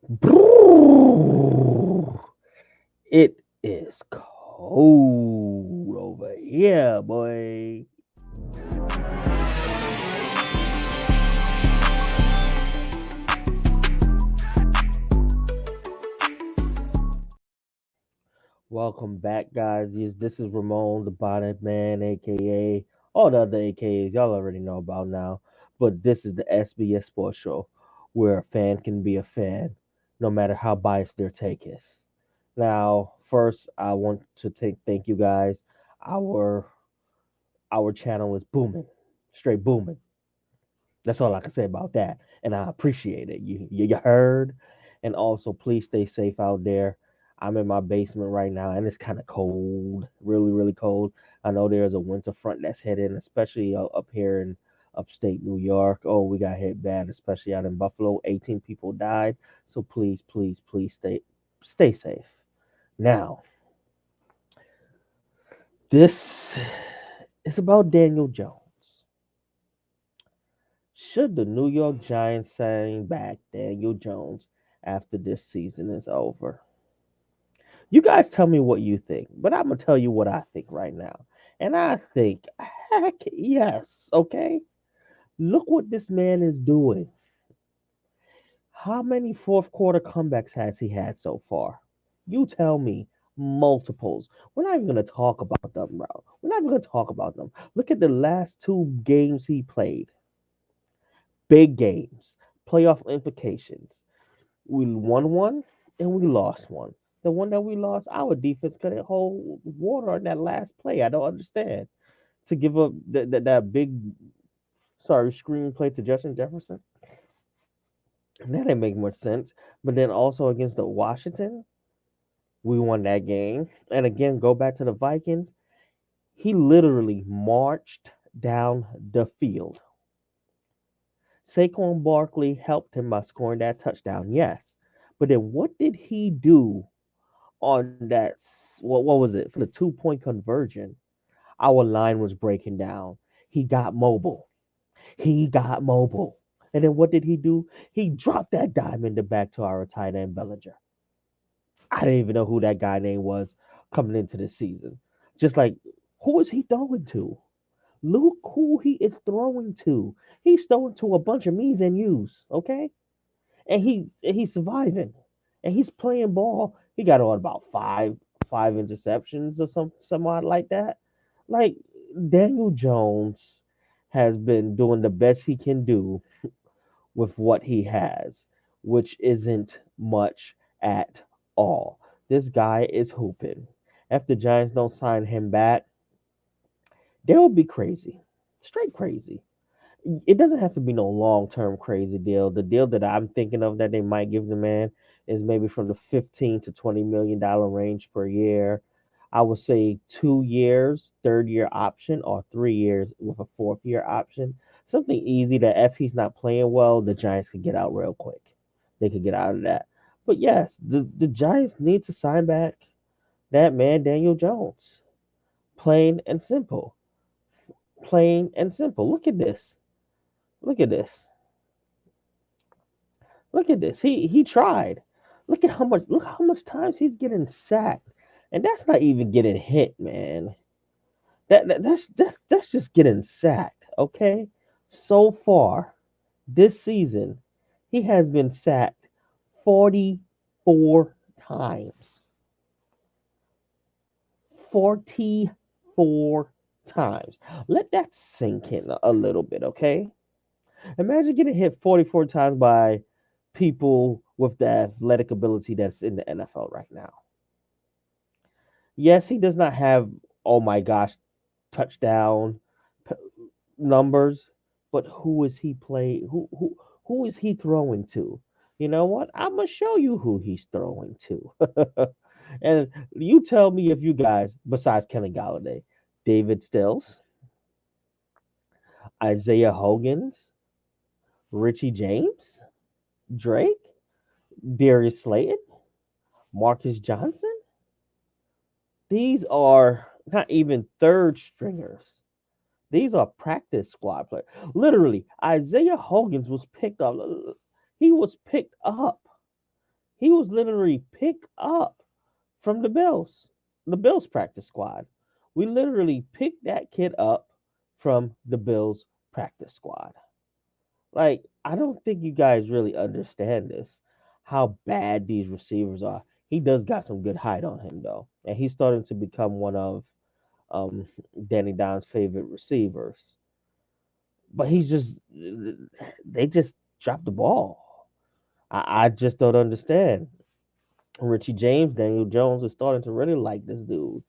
It is cold over here, boy. Welcome back, guys. Yes, this is Ramon, the Bonnet Man, aka all the other AKAs y'all already know about now. But this is the SBS Sports Show, where a fan can be a fan, no matter how biased their take is. Now, first, I want to thank you guys. Our our channel is booming, straight booming. That's all I can say about that, and I appreciate it. You heard, and also please stay safe out there. I'm in my basement right now, and it's kind of cold, really cold. I know there's a winter front that's heading, especially up here in upstate New York. Oh, we got hit bad, especially out in Buffalo. 18 people died. So please stay safe. Now, this is about Daniel Jones. Should the New York Giants sign back Daniel Jones after this season is over? You guys tell me what you think, but I'm gonna tell you what I think right now. And I think, heck yes, okay? Look what this man is doing. How many fourth quarter comebacks has he had so far? You tell me. Multiples. We're not even gonna talk about them, bro. We're not even gonna talk about them. Look at the last two games he played. Big games, playoff implications. We won one and we lost one. The one that we lost, our defense couldn't hold water on that last play. I don't understand. To give up that big, sorry, screen play to Justin Jefferson, that didn't make much sense. But then also against the Washington, we won that game. And again, go back to the Vikings. He literally marched down the field. Saquon Barkley helped him by scoring that touchdown, yes. But then what did he do on what was it for the 2 point conversion? Our line was breaking down. He got mobile. He got mobile. And then what did he do? He dropped that dime in the back to our tight end Bellinger. I didn't even know who that guy name was coming into the season. Just like, who is he throwing to? Look who he is throwing to. He's throwing to a bunch of me's and you's, okay? And he's surviving. And he's playing ball. He got on about five interceptions or some odd like that. Like Daniel Jones has been doing the best he can do with what he has, which isn't much at all. This guy is hooping. If the Giants don't sign him back, they will be crazy. Straight crazy. It doesn't have to be no long term crazy deal. The deal that I'm thinking of that they might give the man is maybe from the 15 to $20 million range per year. I would say 2 years, third year option, or 3 years with a fourth year option. Something easy that if he's not playing well, the Giants could get out real quick. They could get out of that. But yes, the Giants need to sign back that man Daniel Jones. Plain and simple. Plain and simple. Look at this. Look at this. Look at this. He tried. Look how much times he's getting sacked. And that's not even getting hit, man. That's just getting sacked, okay? So far this season, he has been sacked 44 times. 44 times. Let that sink in a little bit, okay? Imagine getting hit 44 times by people with the athletic ability that's in the NFL right now. Yes, he does not have, oh my gosh, touchdown p- numbers, but who is he play? Who is he throwing to? You know what? I'm gonna show you who he's throwing to. And you tell me if you guys, besides Kenny Galladay, David Stills, Isaiah Hogans, Richie James, Drake, Darius Slayton, Marcus Johnson. These are not even third stringers. These are practice squad players. Literally, Isaiah Hogan's was picked up. He was picked up He was literally picked up from the Bills practice squad. We literally picked that kid up from the Bills practice squad. Like, I don't think you guys really understand this, how bad these receivers are. He does got some good height on him though, and he's starting to become one of um, Danny Dimes' favorite receivers. But he's just they just dropped the ball. I just don't understand. Richie James, Daniel Jones is starting to really like this dude.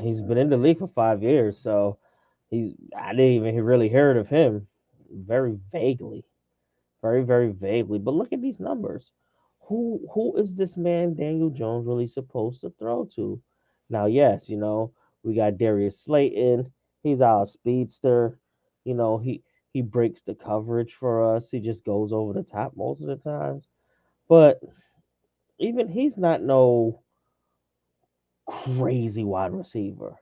He's been in the league for 5 years, so he's I didn't even really heard of him very vaguely. Very vaguely. But look at these numbers. Who is this man Daniel Jones really supposed to throw to? Now, yes, we got Darius Slayton. He's our speedster. He breaks the coverage for us. He just goes over the top most of the times. But even he's not no crazy wide receiver.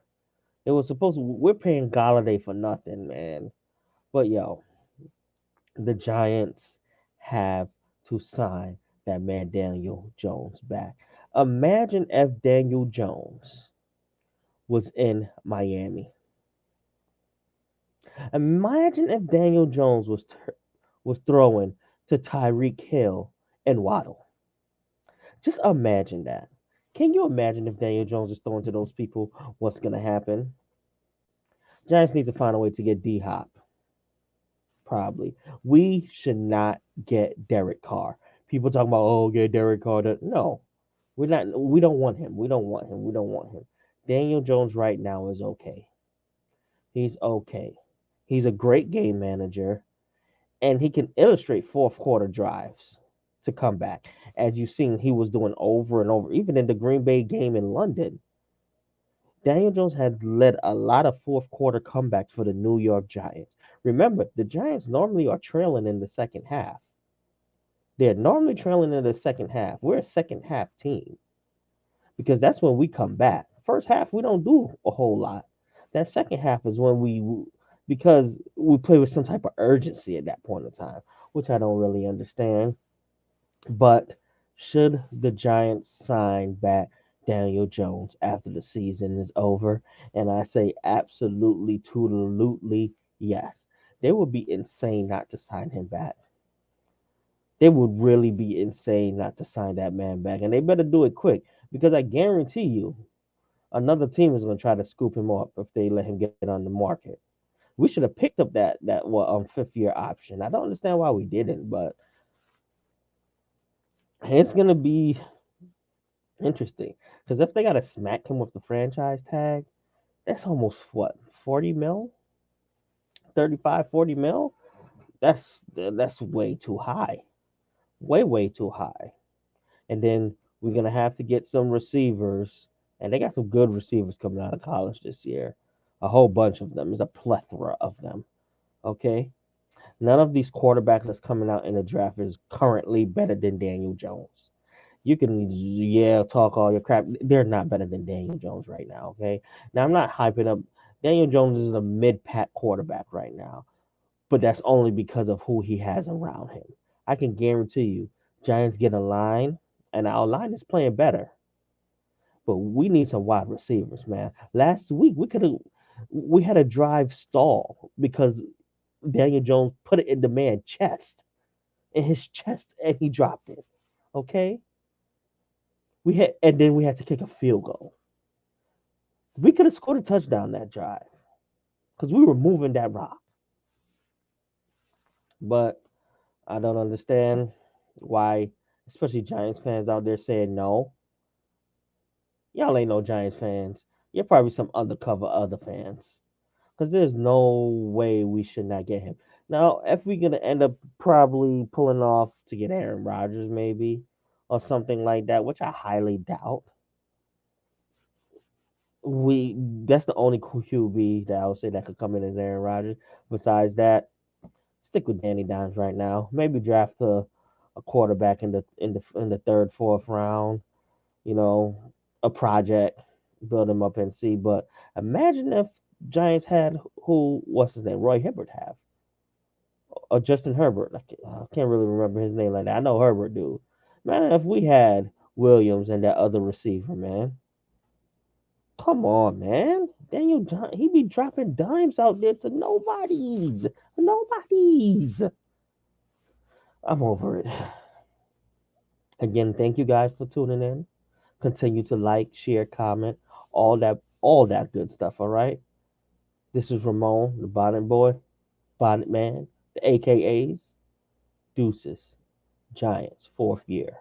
It was supposed to, we're paying Galladay for nothing, man. But yo, the Giants have to sign that man Daniel Jones back. Imagine if Daniel Jones was in Miami. Imagine if Daniel Jones was throwing to Tyreek Hill and Waddle. Just imagine that. Can you imagine if Daniel Jones is throwing to those people? What's gonna happen? Giants need to find a way to get D Hop. Probably. We should not get Derek Carr. People talking about, oh, get Derek Carr. No, we're not. We don't want him. We don't want him. We don't want him. Daniel Jones right now is okay. He's okay. He's a great game manager, and he can illustrate fourth quarter drives to come back, as you've seen he was doing over and over. Even in the Green Bay game in London, Daniel Jones had led a lot of fourth quarter comebacks for the New York Giants. Remember, the Giants normally are trailing in the second half. They're normally trailing in the second half. We're a second half team because that's when we come back. First half, we don't do a whole lot. That second half is when because we play with some type of urgency at that point in time, which I don't really understand. But should the Giants sign back Daniel Jones after the season is over? And I say absolutely, totally yes. They would be insane not to sign him back. They would really be insane not to sign that man back. And they better do it quick because I guarantee you another team is going to try to scoop him up if they let him get on the market. We should have picked up that fifth year option. I don't understand why we didn't, but it's going to be interesting because if they got to smack him with the franchise tag, that's almost what 40 mil, 35, 40 mil. That's way too high, way too high. And then we're gonna have to get some receivers, and they got some good receivers coming out of college this year. A whole bunch of them. There's a plethora of them. Okay, none of these quarterbacks that's coming out in the draft is currently better than Daniel Jones. You can talk all your crap. They're not better than Daniel Jones right now. Okay, now I'm not hyping up. Daniel Jones is a mid-pack quarterback right now, but that's only because of who he has around him. I can guarantee you, Giants get a line, and our line is playing better. But we need some wide receivers, man. Last week we had a drive stall because Daniel Jones put it in the man's chest, in his chest, and he dropped it. Okay, and then we had to kick a field goal. We could have scored a touchdown that drive because we were moving that rock. But I don't understand why, especially Giants fans out there saying no. Y'all ain't no Giants fans. You're probably some undercover other fans. Because there's no way we should not get him. Now, if we're gonna end up probably pulling off to get Aaron Rodgers, maybe, or something like that, which I highly doubt. That's the only QB that I would say that could come in as Aaron Rodgers. Besides that, stick with Danny Dimes right now. Maybe draft a quarterback in the third, fourth round. You know, a project, build him up and see. But imagine if Giants had what's his name, Roy Hibbert or Justin Herbert. I can't really remember his name like that. I know Herbert, dude. Man, if we had Williams and that other receiver, man. Come on, man. He be dropping dimes out there to nobodies. Nobodies. I'm over it. Again, thank you guys for tuning in. Continue to like, share, comment, all that good stuff, all right? This is Ramon, the Bonnet Boy, Bonnet Man, the AKAs, Deuces, Giants, fourth year.